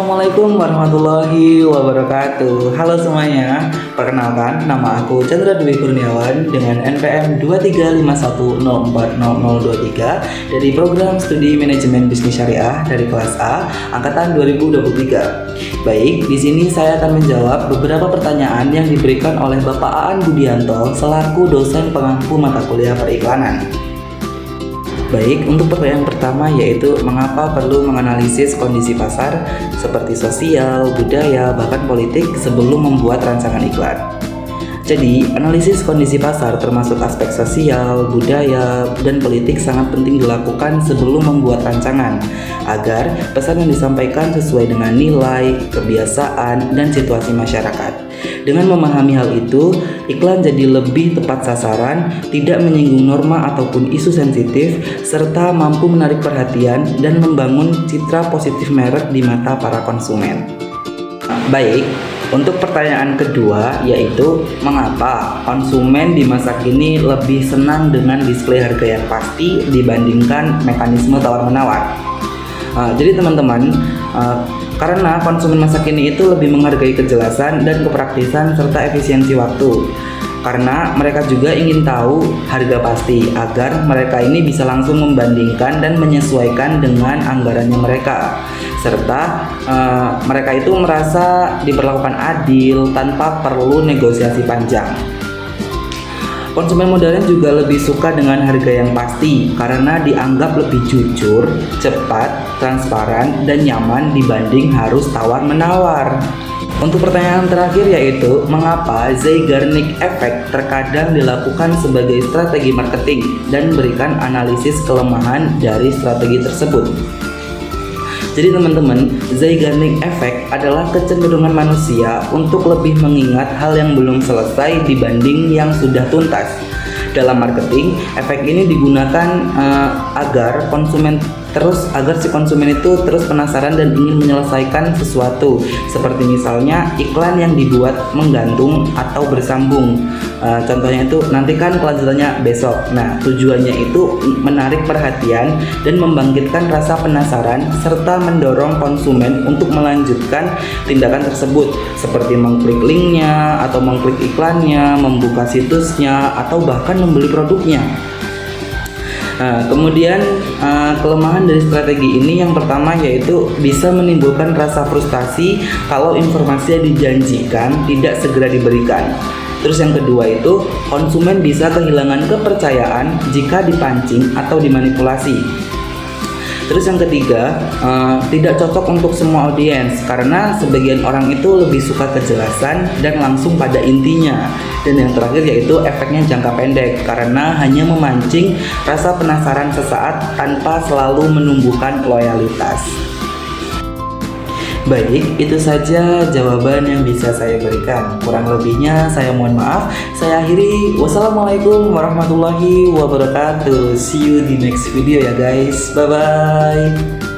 Assalamualaikum warahmatullahi wabarakatuh. Halo semuanya, perkenalkan nama aku Chandra Dwi Kurniawan dengan NPM 2351040023 dari program studi manajemen bisnis syariah dari kelas A angkatan 2023. Baik, di sini saya akan menjawab beberapa pertanyaan yang diberikan oleh Bapak Aan Budianto selaku dosen pengampu mata kuliah periklanan. Baik, untuk pertanyaan pertama yaitu mengapa perlu menganalisis kondisi pasar seperti sosial, budaya, bahkan politik sebelum membuat rancangan iklan. Jadi, analisis kondisi pasar termasuk aspek sosial, budaya, dan politik sangat penting dilakukan sebelum membuat rancangan agar pesan yang disampaikan sesuai dengan nilai, kebiasaan, dan situasi masyarakat. Dengan memahami hal itu, iklan jadi lebih tepat sasaran, tidak menyinggung norma ataupun isu sensitif, serta mampu menarik perhatian dan membangun citra positif merek di mata para konsumen. Baik, untuk pertanyaan kedua yaitu mengapa konsumen di masa kini lebih senang dengan display harga yang pasti dibandingkan mekanisme tawar-menawar. Jadi teman-teman, karena konsumen masa kini itu lebih menghargai kejelasan dan kepraktisan serta efisiensi waktu. Karena mereka juga ingin tahu harga pasti agar mereka ini bisa langsung membandingkan dan menyesuaikan dengan anggarannya mereka. Serta mereka itu merasa diperlakukan adil tanpa perlu negosiasi panjang. Konsumen modern juga lebih suka dengan harga yang pasti karena dianggap lebih jujur, cepat, transparan, dan nyaman dibanding harus tawar-menawar. Untuk pertanyaan terakhir yaitu mengapa Zeigarnik Effect terkadang dilakukan sebagai strategi marketing dan memberikan analisis kelemahan dari strategi tersebut. Jadi teman-teman, Zeigarnik Effect adalah kecenderungan manusia untuk lebih mengingat hal yang belum selesai dibanding yang sudah tuntas. Dalam marketing, efek ini digunakan agar si konsumen itu terus penasaran dan ingin menyelesaikan sesuatu. Seperti misalnya iklan yang dibuat menggantung atau bersambung. Contohnya itu nantikan kelanjutannya besok. Nah, tujuannya itu menarik perhatian dan membangkitkan rasa penasaran serta mendorong konsumen untuk melanjutkan tindakan tersebut seperti mengklik linknya atau mengklik iklannya, membuka situsnya atau bahkan membeli produknya. Kemudian kelemahan dari strategi ini yang pertama yaitu bisa menimbulkan rasa frustasi kalau informasi yang dijanjikan tidak segera diberikan. Terus yang kedua itu konsumen bisa kehilangan kepercayaan jika dipancing atau dimanipulasi. Terus yang ketiga, tidak cocok untuk semua audiens karena sebagian orang itu lebih suka kejelasan dan langsung pada intinya. Dan yang terakhir yaitu efeknya jangka pendek karena hanya memancing rasa penasaran sesaat tanpa selalu menumbuhkan loyalitas. Baik, itu saja jawaban yang bisa saya berikan. Kurang lebihnya saya mohon maaf. Saya akhiri. Wassalamualaikum warahmatullahi wabarakatuh. See you di next video ya guys. Bye bye.